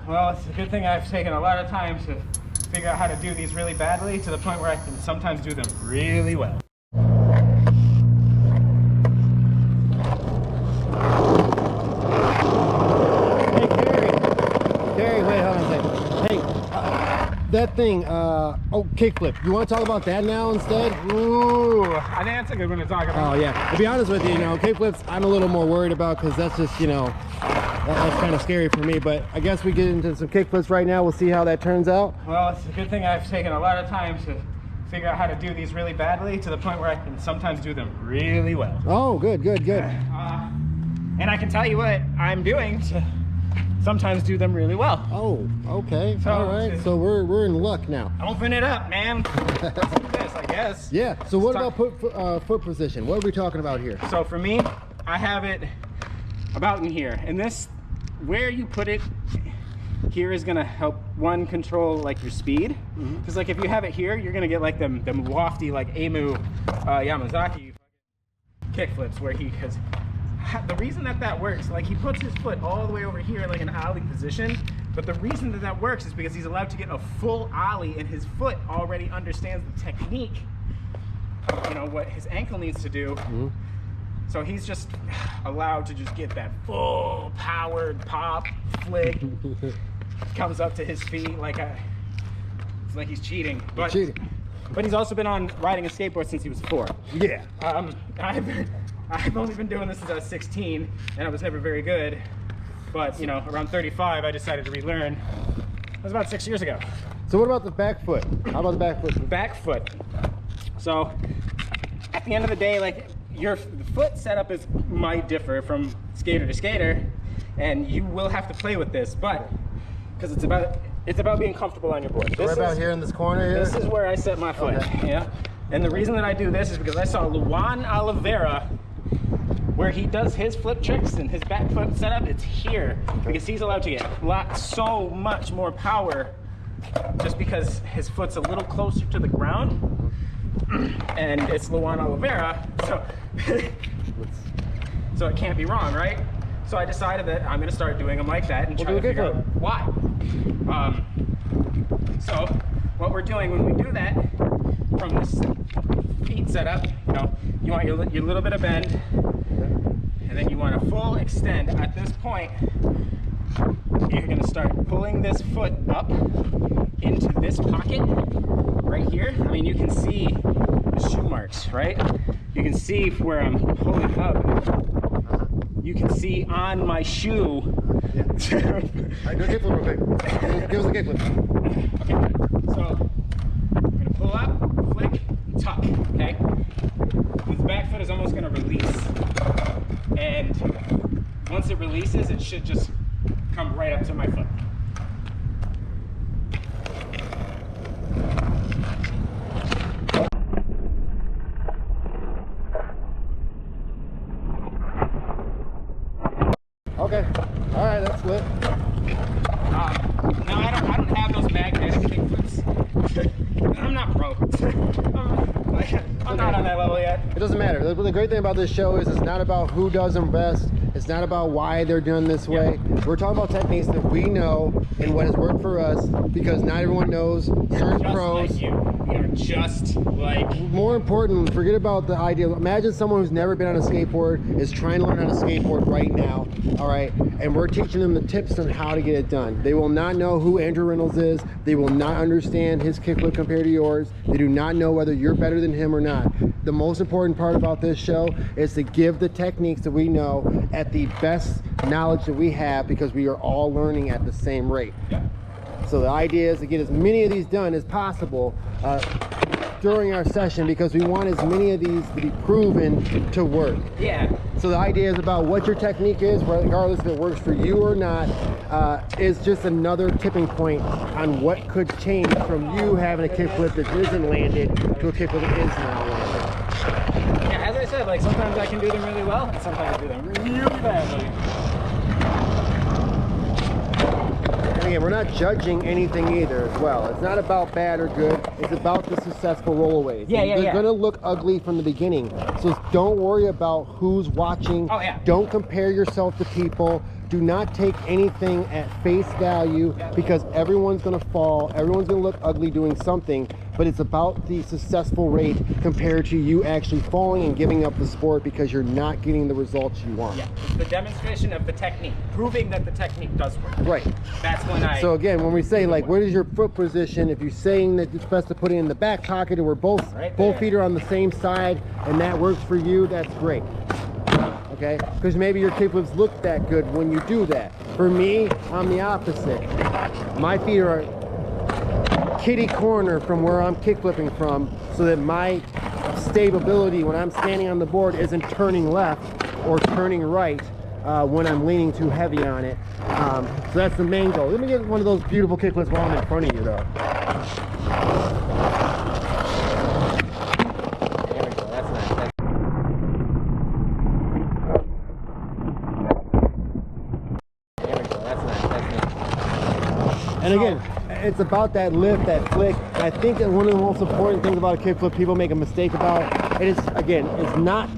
Well, it's a good thing I've taken a lot of time to figure out how to do these really badly to the point where I can sometimes do them really well. That thing, oh, kickflip. You want to talk about that now instead? Ooh, I think that's a good one to talk about. Oh yeah. To be honest with you, kickflips I'm a little more worried about because that's just, that's kind of scary for me. But I guess we get into some kickflips right now. We'll see how that turns out. Well, it's a good thing I've taken a lot of time to figure out how to do these really badly to the point where I can sometimes do them really well. Oh, good. And I can tell you what I'm doing to sometimes do them really well. Oh, okay. So, all right. So we're in luck now. Open it up, man. Let's do this, I guess. Yeah. So what about foot position? What are we talking about here? So for me, I have it about in here, and this, where you put it here is gonna help control like your speed. Because like if you have it here, you're gonna get like them lofty like Emu Yamazaki kickflips where because the reason that works, like he puts his foot all the way over here like an ollie position, but the reason that works is because he's allowed to get a full ollie and his foot already understands the technique, what his ankle needs to do. So he's just allowed to just get that full powered pop flick, comes up to his feet like it's like he's cheating. But he's also been on riding a skateboard since he was 4. Yeah. I've only been doing this since I was 16, and I was never very good. But, around 35, I decided to relearn. That was about 6 years ago. So what about the back foot? How about the back foot? Back foot. So, at the end of the day, like, your foot setup might differ from skater to skater, and you will have to play with this, but, because it's about being comfortable on your board. So right about here in this corner here? This is where I set my foot, yeah? And the reason that I do this is because I saw Luan Oliveira, where he does his flip tricks and his back foot setup, it's here. Because he's allowed to get so much more power just because his foot's a little closer to the ground. And it's Luan Oliveira, so it can't be wrong, right? So I decided that I'm gonna start doing them like that and try to figure out why. So what we're doing when we do that, from this feet setup, you want your little bit of bend, and then you want a full extend. At this point, you're going to start pulling this foot up into this pocket right here. I mean, you can see the shoe marks, right? You can see where I'm pulling up. You can see on my shoe. Yeah. All right, go kickflip real quick. Give us a kickflip. Okay, so I'm going to pull up, flick, tuck, okay? This back foot is almost going to release. And once it releases, it should just come right up to my foot. Okay. All right, that's lit. No, I don't have those magnetic kickflips. I'm not pro. I'm not on that level yet. It doesn't matter. The great thing about this show is it's not about who does them best. It's not about why they're done this way. We're talking about techniques that we know and what has worked for us, because not everyone knows. Certain pros. Like you. We are just like. More important, forget about the idea. Imagine someone who's never been on a skateboard is trying to learn how to skateboard right now. All right, and we're teaching them the tips on how to get it done. They will not know who Andrew Reynolds is. They will not understand his kickflip compared to yours. They do not know whether you're better than him or not. The most important part about this show is to give the techniques that we know at the best knowledge that we have, because we are all learning at the same rate. Yeah. So the idea is to get as many of these done as possible during our session, because we want as many of these to be proven to work. Yeah. So the idea is about what your technique is, regardless if it works for you or not, is just another tipping point on what could change from you having a kickflip that isn't landed to a kickflip that is now landed. Yeah, as I said, like sometimes I can do them really well, and sometimes I do them really badly. And again, we're not judging anything either as well. It's not about bad or good. It's about the successful rollaways. They're gonna look ugly from the beginning. So don't worry about who's watching. Oh, yeah. Don't compare yourself to people. do not take anything at face value, because everyone's going to fall, everyone's going to look ugly doing something, but it's about the successful rate compared to you actually falling and giving up the sport because you're not getting the results you want. Yeah, it's the demonstration of the technique, proving that the technique does work. Right. That's when So again, when we say like, what is your foot position? If you're saying that it's best to put it in the back pocket, or where both feet are on the same side, and that works for you, that's great. Okay, because maybe your kickflips look that good when you do that. For me, I'm the opposite. My feet are kitty corner from where I'm kickflipping from, so that my stability when I'm standing on the board isn't turning left or turning right when I'm leaning too heavy on it. So that's the main goal. Let me get one of those beautiful kickflips while I'm in front of you, though. There we go. That's nice. There we go. That's nice. That's nice. And again, it's about that lift, that flick. And I think that one of the most important things about a kickflip people make a mistake about, it is, again, it's not,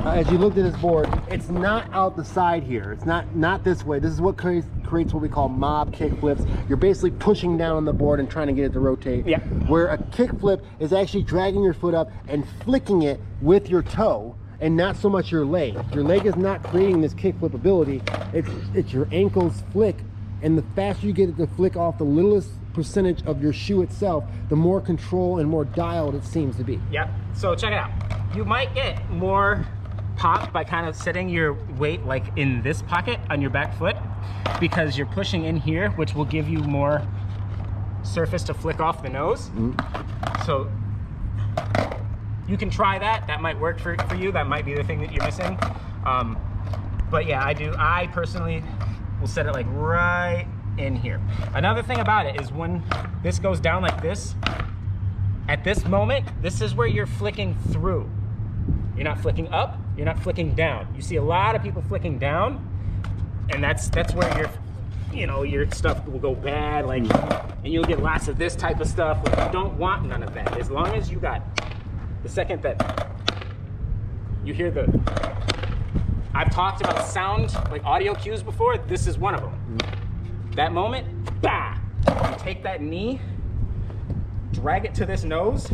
as you looked at this board, it's not out the side here. It's not this way. This is what creates what we call mob kickflips. You're basically pushing down on the board and trying to get it to rotate. Yeah. Where a kickflip is actually dragging your foot up and flicking it with your toe, and not so much your leg. Your leg is not creating this kickflip ability. It's your ankle's flick. And the faster you get it to flick off the littlest percentage of your shoe itself, the more control and more dialed it seems to be. Yep. So check it out. You might get more pop by kind of setting your weight like in this pocket on your back foot, because you're pushing in here, which will give you more surface to flick off the nose. So you can try that. That might work for you. That might be the thing that you're missing. But yeah, I personally will set it like right in here. Another thing about it is when this goes down like this, at this moment, this is where you're flicking through. You're not flicking up, you're not flicking down. You see a lot of people flicking down, and that's where your stuff will go bad, like, and you'll get lots of this type of stuff. Like, you don't want none of that. As long as you got, the second that you hear I've talked about sound, like audio cues before, this is one of them. That moment, bah! You take that knee, drag it to this nose,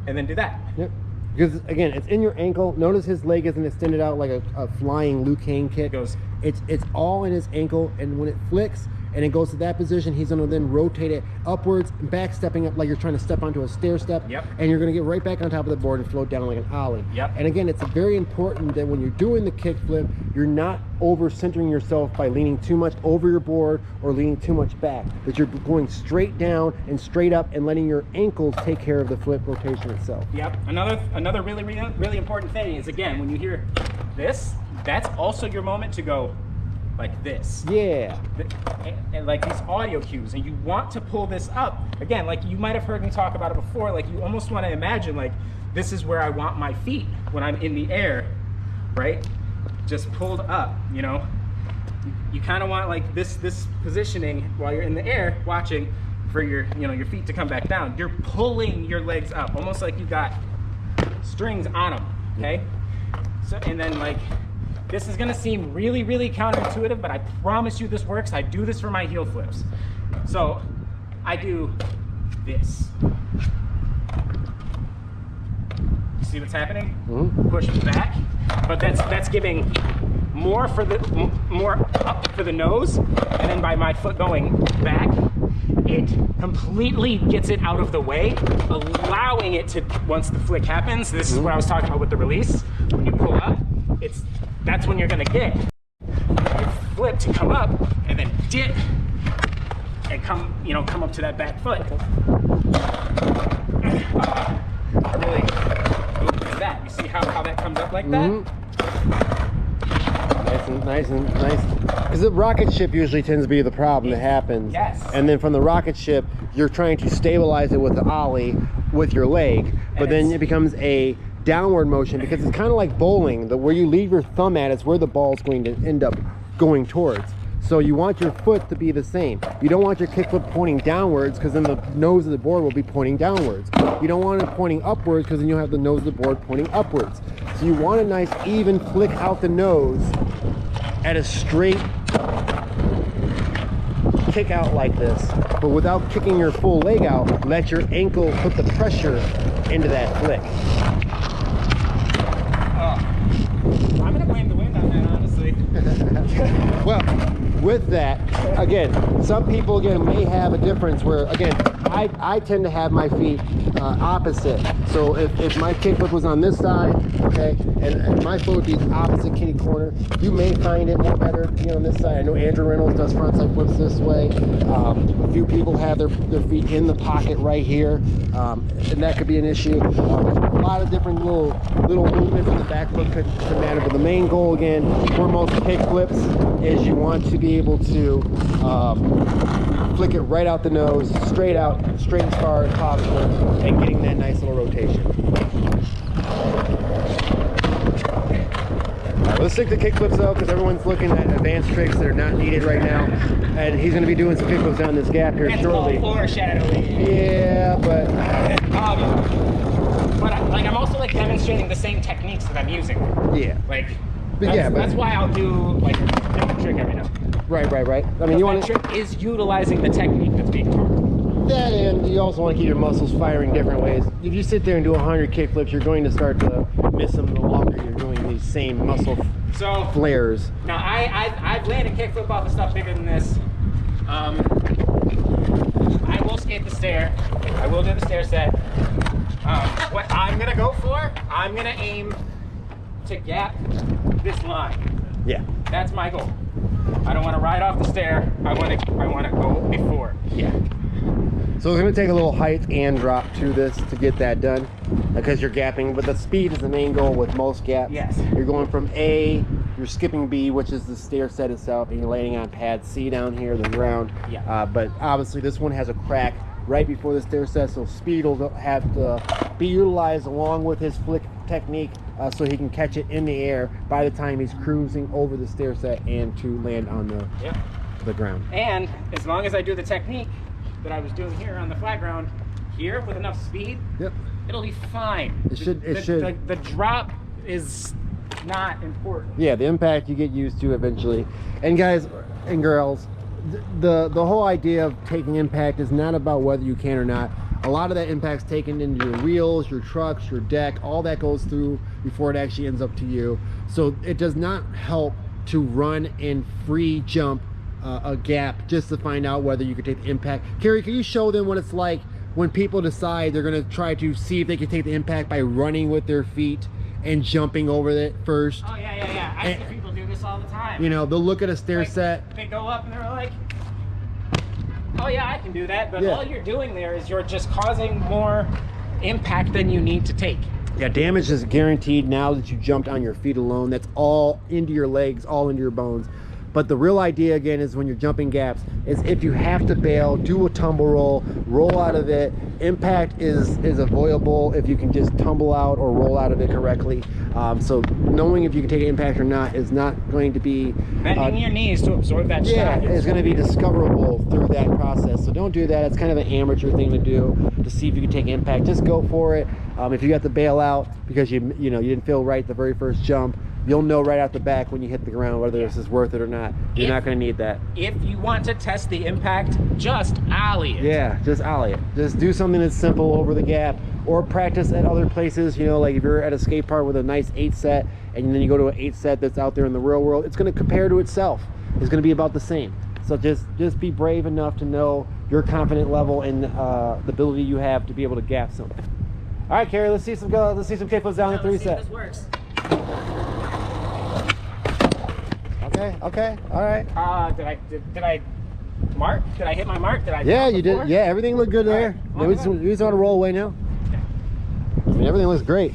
and then do that. Yep. Because again, it's in your ankle. Notice his leg isn't extended out like a flying Liu Kang kick. It's all in his ankle, and when it flicks and it goes to that position, he's going to then rotate it upwards, back stepping up like you're trying to step onto a stair step. Yep. And you're going to get right back on top of the board and float down like an ollie. Yep. And again, it's very important that when you're doing the kickflip, you're not over centering yourself by leaning too much over your board or leaning too much back. That you're going straight down and straight up and letting your ankles take care of the flip rotation itself. Yep. Another really important thing is, again, when you hear this, that's also your moment to go like this. Yeah. And like these audio cues, and you want to pull this up. Again, like you might have heard me talk about it before, like you almost want to imagine like this is where I want my feet when I'm in the air, right? Just pulled up, you know? You kind of want like this positioning while you're in the air watching for your feet to come back down. You're pulling your legs up, almost like you got strings on them, okay? So, and then like, this is gonna seem really counterintuitive, but I promise you this works. I do this for my heel flips. So I do this. See what's happening? Push back, but that's giving more up for the nose, and then by my foot going back, it completely gets it out of the way, allowing it to, once the flick happens, this is what I was talking about with the release. When you pull up, that's when you're gonna get your flip to come up and then dip and come up to that back foot. Really do that. You see how that comes up like that? Nice and nice. Because the rocket ship usually tends to be the problem that happens. Yes. And then from the rocket ship, you're trying to stabilize it with the ollie with your leg, but then it becomes a downward motion, because it's kind of like bowling. Where you leave your thumb at is where the ball's going to end up going towards. So you want your foot to be the same. You don't want your kickflip pointing downwards, because then the nose of the board will be pointing downwards. You don't want it pointing upwards, because then you'll have the nose of the board pointing upwards. So you want a nice even flick out the nose at a straight kick out like this, but without kicking your full leg out, let your ankle put the pressure into that flick. I'm gonna blame the wind on that, honestly. Well, with that, again, some people again may have a difference where, again, I tend to have my feet opposite. So if my kickflip was on this side, okay, and my foot would be opposite kitty corner, you may find it more better to be on this side. I know Andrew Reynolds does frontside flips this way. A few people have their feet in the pocket right here, and that could be an issue. A lot of different little movements in the back foot could matter, but the main goal again for most kickflips is you want to be able to flick it right out the nose, straight out, straight as far as possible, and getting that nice little rotation. Let's stick the kickflips though, because everyone's looking at advanced tricks that are not needed right now, and he's going to be doing some kickflips down this gap here shortly. Foreshadowing. Yeah, but like I'm also like demonstrating the same techniques that I'm using. Yeah. Like. But That's why I'll do like a different trick every now. Right. I mean, you want trick is utilizing the technique that's being taught. That, and you also want to keep your muscles firing different ways. If you sit there and do 100 kickflips, you're going to start to miss them the longer you're doing these same muscle flares. Now I've landed kickflip off of stuff bigger than this. I will skate the stair. I will do the stair set. What I'm gonna go for, I'm gonna aim to gap this line. Yeah. That's my goal. I don't want to ride off the stair. I want to go before. Yeah. So it's going to take a little height and drop to this to get that done, because you're gapping, but the speed is the main goal with most gaps. Yes. You're going from A, you're skipping B, which is the stair set itself, and you're landing on pad C down here, the ground. Yeah. But obviously this one has a crack right before the stair set, so speed will have to be utilized along with his flick technique, so he can catch it in the air by the time he's cruising over the stair set and to land on the ground. And as long as I do the technique that I was doing here on the flat ground here with enough speed, it'll be fine. The drop is not important. Yeah, the impact you get used to eventually. And guys and girls, the whole idea of taking impact is not about whether you can or not. A lot of that impact's taken into your wheels, your trucks, your deck, all that goes through before it actually ends up to you. So it does not help to run and free jump a gap just to find out whether you can take the impact. Carrie, can you show them what it's like when people decide they're going to try to see if they can take the impact by running with their feet and jumping over it first? Oh yeah. I see people do this all the time. You know, they'll look at a stair set. They go up and they're like, oh yeah, I can do that, but all you're doing there is you're just causing more impact than you need to take. Yeah, damage is guaranteed now that you jumped on your feet alone. That's all into your legs, all into your bones. But the real idea again is when you're jumping gaps is if you have to bail, do a tumble roll out of it. Impact is avoidable if you can just tumble out or roll out of it correctly. So knowing if you can take an impact or not is not going to be bending your knees to absorb that shock. It's going to be discoverable through that process. So don't do that. It's kind of an amateur thing to do to see if you can take impact. Just go for it. If you got to bail out because you didn't feel right the very first jump, you'll know right out the back when you hit the ground whether this is worth it or not. You're not going to need that. If you want to test the impact, just ollie it. Yeah, just ollie it. Just do something that's simple over the gap, or practice at other places. You know, like if you're at a skate park with a nice 8 set and then you go to an 8 set that's out there in the real world, it's going to compare to itself. It's going to be about the same. So just be brave enough to know your confident level and the ability you have to be able to gap something. All right, Carrie, let's see some kickflips down the 3 set. This works. Okay, all right. Did I mark? Did I hit my mark? Yeah, you did. Yeah, everything looked good there. Right. We just want to roll away now. Okay. I mean, everything looks great.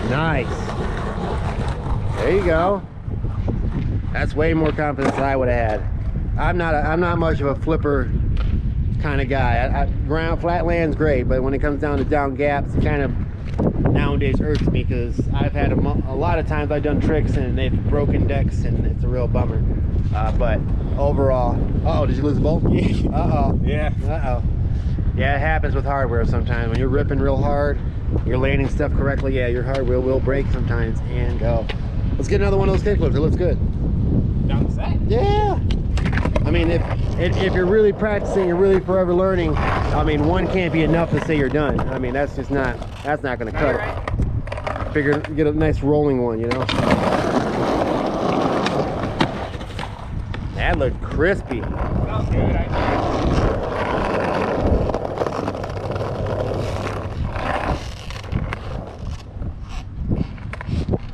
Nice. There you go. That's way more confidence than I would have had. I'm not much of a flipper kind of guy. Ground flat land's great, but when it comes down to down gaps, it kind of nowadays irks me because I've had a lot of times I've done tricks and they've broken decks and it's a real bummer. But overall, did you lose the bolt? Yeah. Yeah, it happens with hardware sometimes. When you're ripping real hard, you're landing stuff correctly, yeah, your hardware will break sometimes and go. Let's get another one of those kickflips. It looks good. Down the set? Yeah. I mean, if you're really practicing, you're really forever learning. I mean, one can't be enough to say you're done. I mean, that's not going to cut it. Figure get a nice rolling one, you know. That looked crispy. Sounds good.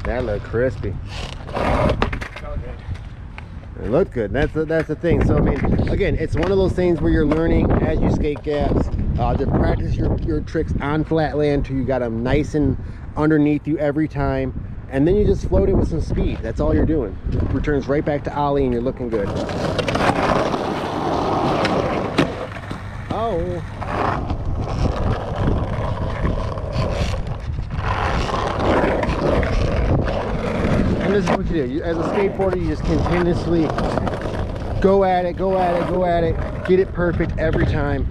That looked crispy. It looked good. That's the thing. So I mean, again, it's one of those things where you're learning as you skate gaps to practice your tricks on flat land till you got them nice and underneath you every time, and then you just float it with some speed. That's all you're doing. It returns right back to ollie, and you're looking good. Oh. And this is what you do. As a skateboarder, you just continuously go at it, get it perfect every time.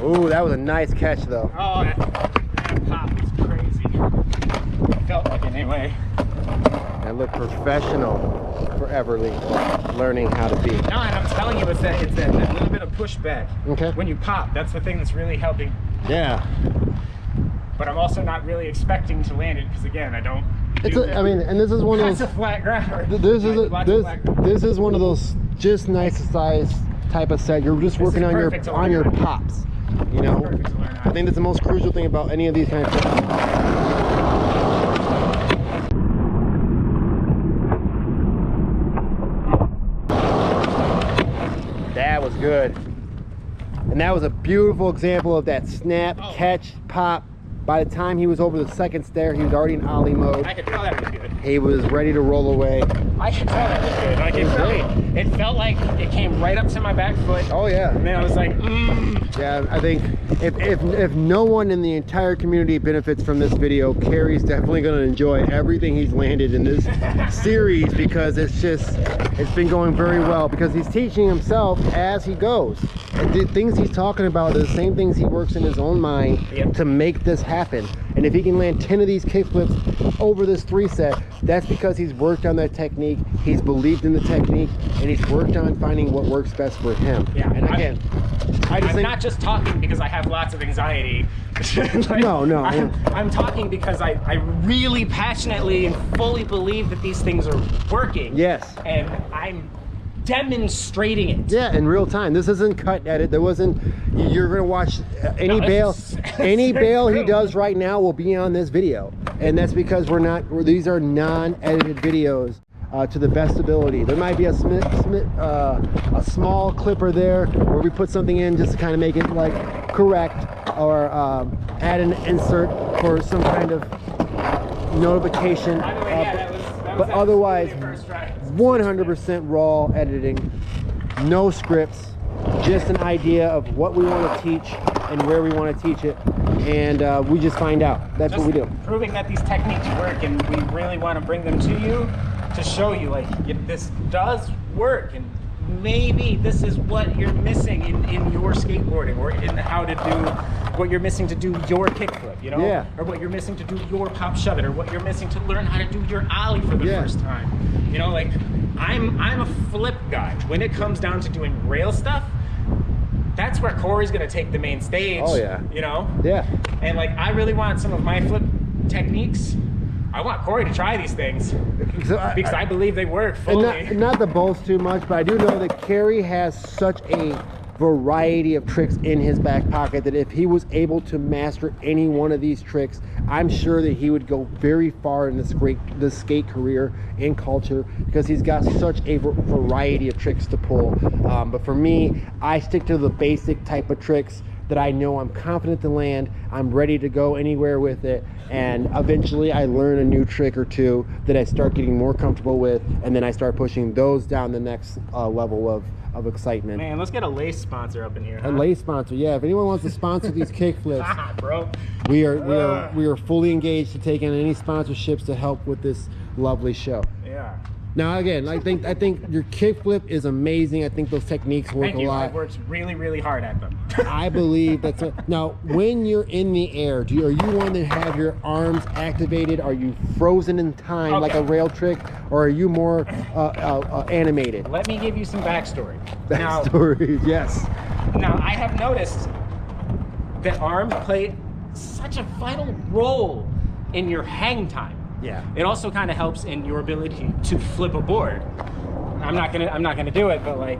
Ooh, that was a nice catch though. Oh, that pop was crazy. Felt like it anyway. That looked professional for Everly, learning how to be. No, and I'm telling you, it's that little bit of pushback. Okay. When you pop, that's the thing that's really helping. Yeah. But I'm also not really expecting to land it because again, I don't. I mean, and this is one of those. Lots of flat ground. This is one of those just nice size type of set. You're just working on your pops. You know, I think that's the most crucial thing about any of these kind of tricks. That was good. And that was a beautiful example of that snap, catch, pop. By the time he was over the second stair, he was already in ollie mode. I could tell that was good. He was ready to roll away. I could tell that was good. Like it felt like it came right up to my back foot. Oh yeah. And then I was like, Yeah, I think if no one in the entire community benefits from this video, Kerry's definitely going to enjoy everything he's landed in this series, because it's been going very well, because he's teaching himself as he goes. And the things he's talking about are the same things he works in his own mind to make this happen. And if he can land 10 of these kickflips over this 3 set, that's because he's worked on that technique, he's believed in the technique, and he's worked on finding what works best for him. Yeah, and again, I'm not just talking because I have lots of anxiety. Like, no. I'm talking because I really passionately and fully believe that these things are working. Yes. And I'm demonstrating it. Yeah, in real time. This isn't cut edit. There wasn't. You're gonna watch any bail he does right now will be on this video, and that's because these are non-edited videos to the best ability. There might be a small clipper there where we put something in just to kind of make it like correct, or add an insert for some kind of notification. By the way, that was but otherwise, first try. 100% raw editing, no scripts, just an idea of what we want to teach and where we want to teach it, and we just find out. That's what we do. Proving that these techniques work, and we really want to bring them to you to show you, like, this does work, and maybe this is what you're missing in your skateboarding, or in how to do what you're missing to do your kickflip, you know? Yeah. Or what you're missing to do your pop shove it, or what you're missing to learn how to do your ollie for the first time. You know, like, I'm a flip guy. When it comes down to doing rail stuff, that's where Corey's gonna take the main stage. Oh yeah. You know? Yeah. And like, I really want some of my flip techniques. I want Corey to try these things because I believe they work fully. And not to boast too much, but I do know that Kerry has such a variety of tricks in his back pocket that if he was able to master any one of these tricks, I'm sure that he would go very far in this skate career and culture, because he's got such a variety of tricks to pull. But for me, I stick to the basic type of tricks that I know I'm confident to land, I'm ready to go anywhere with it, and eventually I learn a new trick or two that I start getting more comfortable with, and then I start pushing those down the next level of excitement. Man, let's get a lace sponsor up in here. A lace sponsor, yeah. If anyone wants to sponsor these kickflips, bro, we are fully engaged to take in any sponsorships to help with this lovely show. Yeah. Now again, I think your kickflip is amazing. I think those techniques work Thank you. a lot. I've worked really, really hard at them. I believe that's now when you're in the air, are you one that have your arms activated? Are you frozen in time like a rail trick, or are you more animated? Let me give you some backstory. Backstory, yes. Now I have noticed that arms play such a vital role in your hang time. Yeah. It also kind of helps in your ability to flip a board. I'm not gonna do it, but like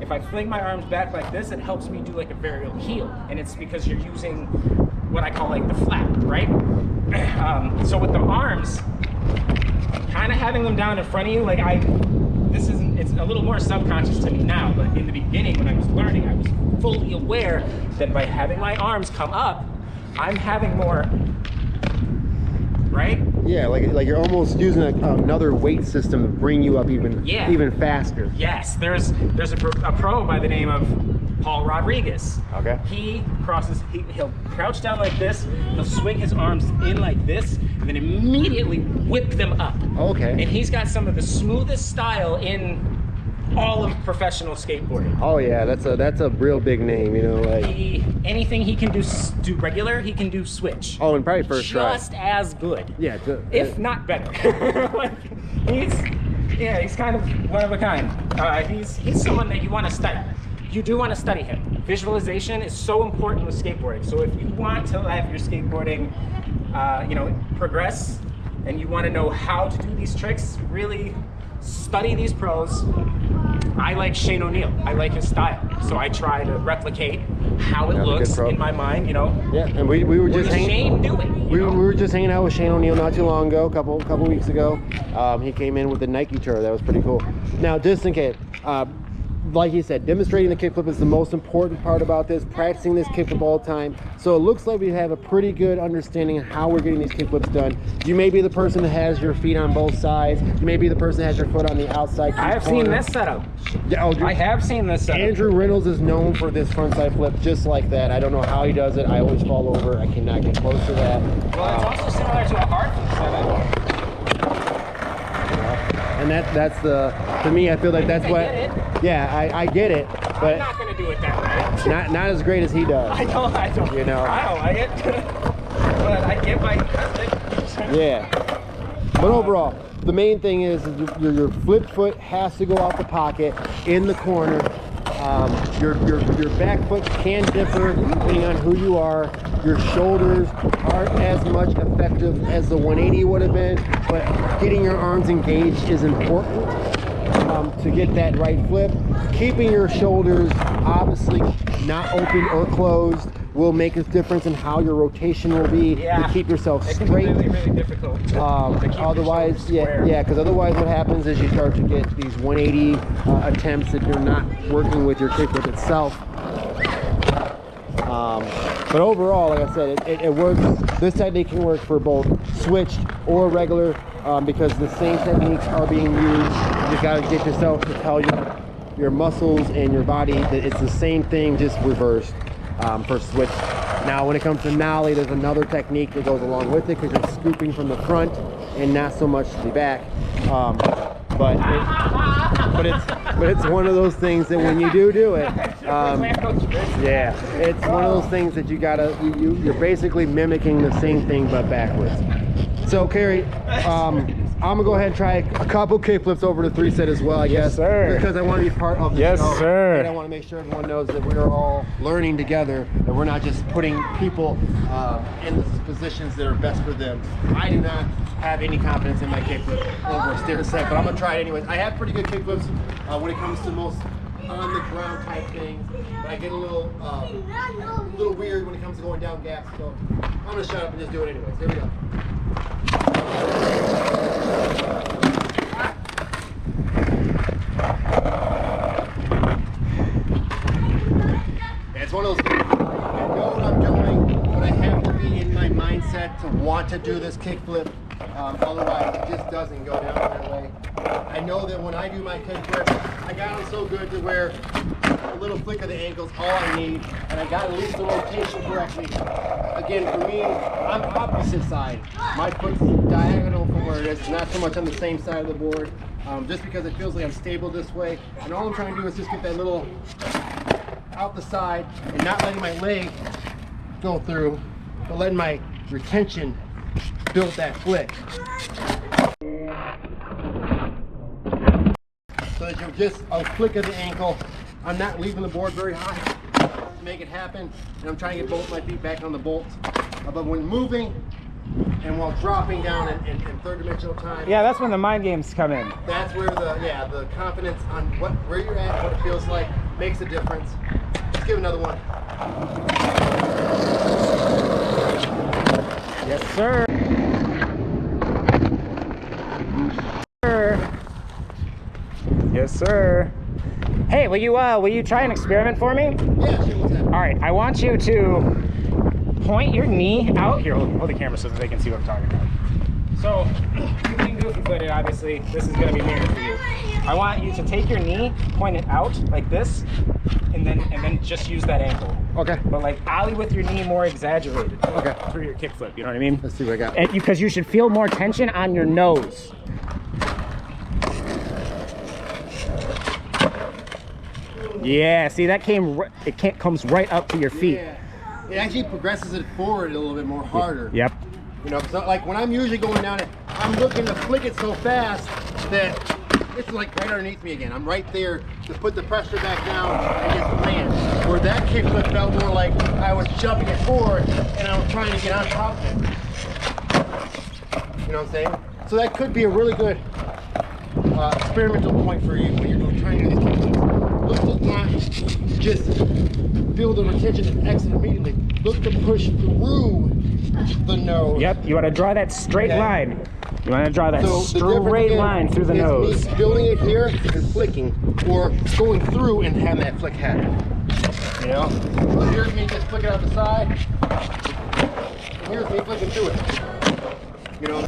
if I fling my arms back like this, it helps me do like a varial heel, and it's because you're using what I call like the flap, right? So with the arms, kind of having them down in front of you, like it's a little more subconscious to me now, but in the beginning when I was learning, I was fully aware that by having my arms come up, I'm having more. Right? Yeah, like you're almost using another weight system to bring you up even faster. Yes, there's a pro by the name of Paul Rodriguez. Okay. He'll crouch down like this, he'll swing his arms in like this, and then immediately whip them up. Okay. And he's got some of the smoothest style in all of professional skateboarding. Oh yeah, that's a real big name, you know. Like anything he can do regular, he can do switch. Oh, and probably first try. Just as good. Yeah, if not better. Like, he's kind of one of a kind. He's someone that you want to study. You do want to study him. Visualization is so important with skateboarding. So if you want to have your skateboarding, progress, and you want to know how to do these tricks, really study these pros. I like Shane O'Neill. I like his style, so I try to replicate how it looks in my mind. Yeah, and we were just Shane doing. We were just hanging out with Shane O'Neill not too long ago, a couple weeks ago. He came in with the Nike tour. That was pretty cool. Now, just in case, like he said, demonstrating the kickflip is the most important part about this, practicing this kickflip all the time. So it looks like we have a pretty good understanding of how we're getting these kickflips done. You may be the person that has your feet on both sides. You may be the person that has your foot on the outside. I have seen this setup. Yeah, I have seen this setup. Andrew Reynolds is known for this frontside flip just like that. I don't know how he does it. I always fall over. I cannot get close to that. Well, it's also similar to a hard flip setup. And that's to me, I feel like that's what, yeah, I get it, but I'm not gonna do it that way. not as great as he does. I don't. You know. I don't like it, but I get my custom. Yeah. But overall, the main thing is your flip foot has to go out the pocket in the corner. Your back foot can differ depending on who you are. Your shoulders aren't as much effective as the 180 would have been, but getting your arms engaged is important to get that right flip. Keeping your shoulders obviously not open or closed will make a difference in how your rotation will be to keep yourself straight. It's really difficult to keep otherwise, because otherwise what happens is you start to get these 180 attempts that you're not working with your kickflip itself. But overall, like I said, it works. This technique can work for both switched or regular because the same techniques are being used. You just got to get yourself to tell your muscles and your body that it's the same thing, just reversed for switch. Now, when it comes to nollie, there's another technique that goes along with it because you're scooping from the front and not so much to the back. But it's one of those things that when you do it, yeah, it's one of those things that you're basically mimicking the same thing but backwards. So Kerry, I'm gonna go ahead and try a couple kickflips over to 3-set as well, I guess, sir. because I want to be part of the Yes, show, sir. and I want to make sure everyone knows that we're all learning together, that we're not just putting people in the positions that are best for them. I do not have any confidence in my kickflip over a stair set, but I'm gonna try it anyways. I have pretty good kickflips when it comes to most on the ground type things, but I get a little weird when it comes to going down gaps. So I'm gonna shut up and just do it anyways. Here we go. It's one of those things. I know what I'm doing, but I have to be in my mindset to want to do this kickflip. Otherwise, it just doesn't go down that way. I know that when I do my kickflip, I got them so good to where a little flick of the ankle's all I need, and I got at least the rotation correctly. Again, for me, I'm opposite side. My foot's diagonal from where it is. It's not so much on the same side of the board, just because it feels like I'm stable this way. And all I'm trying to do is just get that little out the side and not letting my leg go through, but letting my retention build that flick. So that you're just a flick of the ankle. I'm not leaving the board very high to make it happen, and I'm trying to get both my feet back on the bolts. But when moving and while dropping down in third dimensional time, Yeah, that's when the mind games come in. that's where the confidence on where you're at, what it feels like, makes a difference. Let's give another one. Yes, sir. Yes, sir. Hey, will you try an experiment for me? Yeah, sure, what's that? All right, I want you to point your knee out. Here, hold the camera so that they can see what I'm talking about. So, you can goofy foot it, obviously. This is gonna be weird for you. I want you to take your knee, point it out like this, and then just use that ankle. Okay. But like ollie with your knee more exaggerated. Okay. For your kickflip, you know what I mean? Let's see what I got. And because you should feel more tension on your nose. Yeah, see that comes right up to your feet. Yeah. It actually progresses it forward a little bit more harder. Yep. You know, so like when I'm usually going down it, I'm looking to flick it so fast that it's like right underneath me again. I'm right there to put the pressure back down and get the land. Where that kickflip felt more like I was jumping it forward and I was trying to get on top of it. You know what I'm saying? So that could be a really good experimental point for you when you're trying to do these kickflips. Look to not just feel the retention and exit immediately. Look to push through the nose. Yep, you want to draw that straight line. You want to draw that So straight line through the nose. Me building it here and flicking, or going through and having that flick happen. You know? So here's me just flicking out the side. And here's me flicking through it. You know?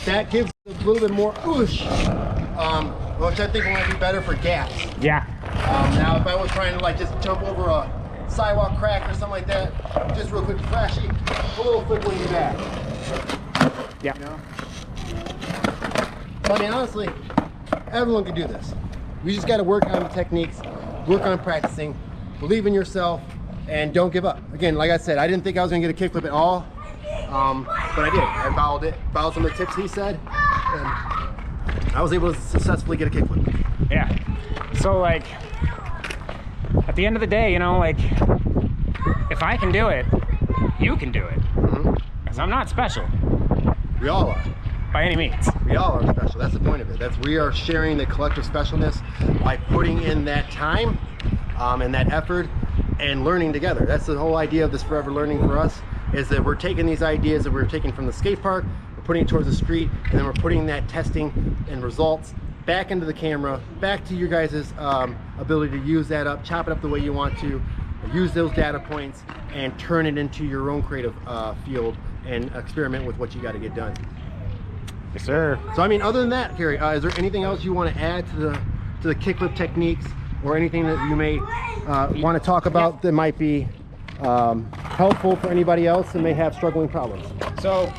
That gives a little bit more oosh, which I think might be better for gaps. Yeah. Now, if I was trying to like just jump over a sidewalk crack or something like that, just real quick, flashy, a little flick when you're back. Yeah. You know? So, I mean, honestly, everyone can do this. You just got to work on the techniques, work on practicing, believe in yourself, and don't give up. Again, like I said, I didn't think I was going to get a kickflip at all. But I did. I followed some of the tips he said, and I was able to successfully get a kickflip. Yeah. So like, at the end of the day, you know, like, if I can do it, you can do it. Because I'm not special. We all are. By any means. We all are special. That's the point of it. We are sharing the collective specialness by putting in that time and that effort and learning together. That's the whole idea of this forever learning for us. Is that we're taking these ideas that we're taking from the skate park, we're putting it towards the street, and then we're putting that testing and results back into the camera, back to your guys' ability to use that up, chop it up the way you want to, use those data points, and turn it into your own creative field and experiment with what you got to get done. Yes, sir. So I mean, other than that, Gary, is there anything else you want to add to the kickflip techniques, or anything that you may want to talk about that might be helpful for anybody else that may have struggling problems? So,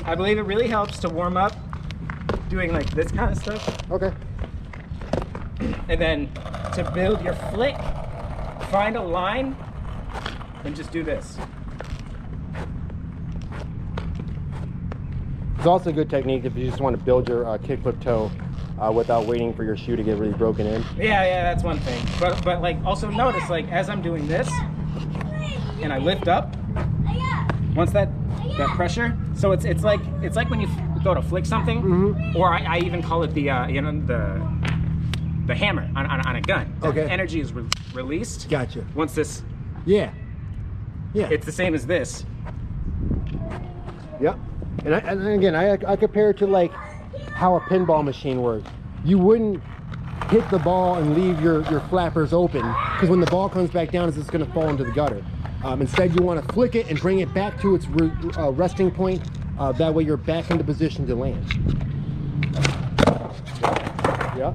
I believe it really helps to warm up doing like this kind of stuff. Okay. And then to build your flick, find a line and just do this. It's also a good technique if you just want to build your kickflip toe without waiting for your shoe to get really broken in. Yeah, that's one thing. But like also notice, like as I'm doing this and I lift up, once that pressure, so it's like when you go to flick something, or I even call it the you know, the hammer on a gun. The energy is released. Gotcha. Once this, yeah, it's the same as this. Yep. And again, I compare it to like how a pinball machine works. You wouldn't hit the ball and leave your flappers open, because when the ball comes back down, it's just going to fall into the gutter. Instead, you want to flick it and bring it back to its resting point. That way you're back into position to land. Yeah.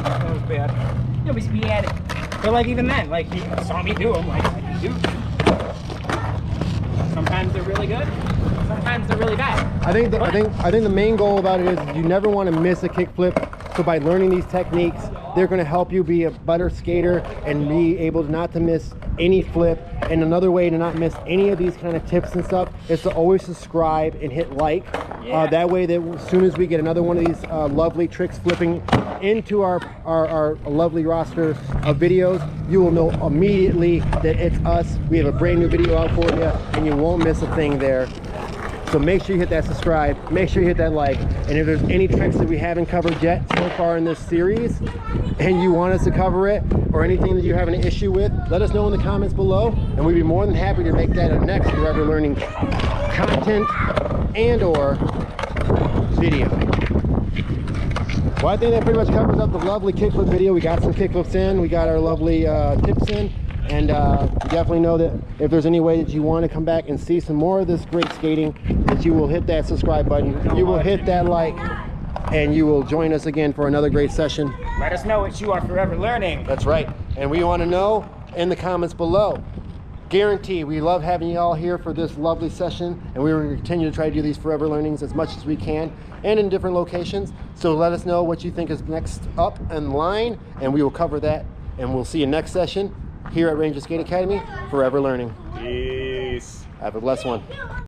That was bad. It was bad. But like even then, like he saw me do them, like I can do. Sometimes they're really good. Sometimes they're really bad. I think the main goal about it is you never want to miss a kickflip. So by learning these techniques, they're going to help you be a better skater and be able to not to miss any flip. And another way to not miss any of these kind of tips and stuff is to always subscribe and hit like. Yeah. That way that as soon as we get another one of these lovely tricks flipping into our lovely roster of videos, you will know immediately that it's us. We have a brand new video out for you and you won't miss a thing there. So make sure you hit that subscribe, make sure you hit that like, and if there's any tricks that we haven't covered yet so far in this series and you want us to cover it or anything that you have an issue with, let us know in the comments below and we'd be more than happy to make that a next Forever Learning content and or video. Well, I think that pretty much covers up the lovely kickflip video. We got some kickflips in, we got our lovely tips in. And you definitely know that if there's any way that you want to come back and see some more of this great skating, that you will hit that subscribe button, you will hit that like, and you will join us again for another great session. Let us know what you are forever learning. That's right. And we want to know in the comments below. Guarantee we love having you all here for this lovely session, and we will continue to try to do these forever learnings as much as we can and in different locations. So let us know what you think is next up in line, and we will cover that. And we'll see you next session here at Ranger Skate Academy, Forever Learning. Peace. Have a blessed one.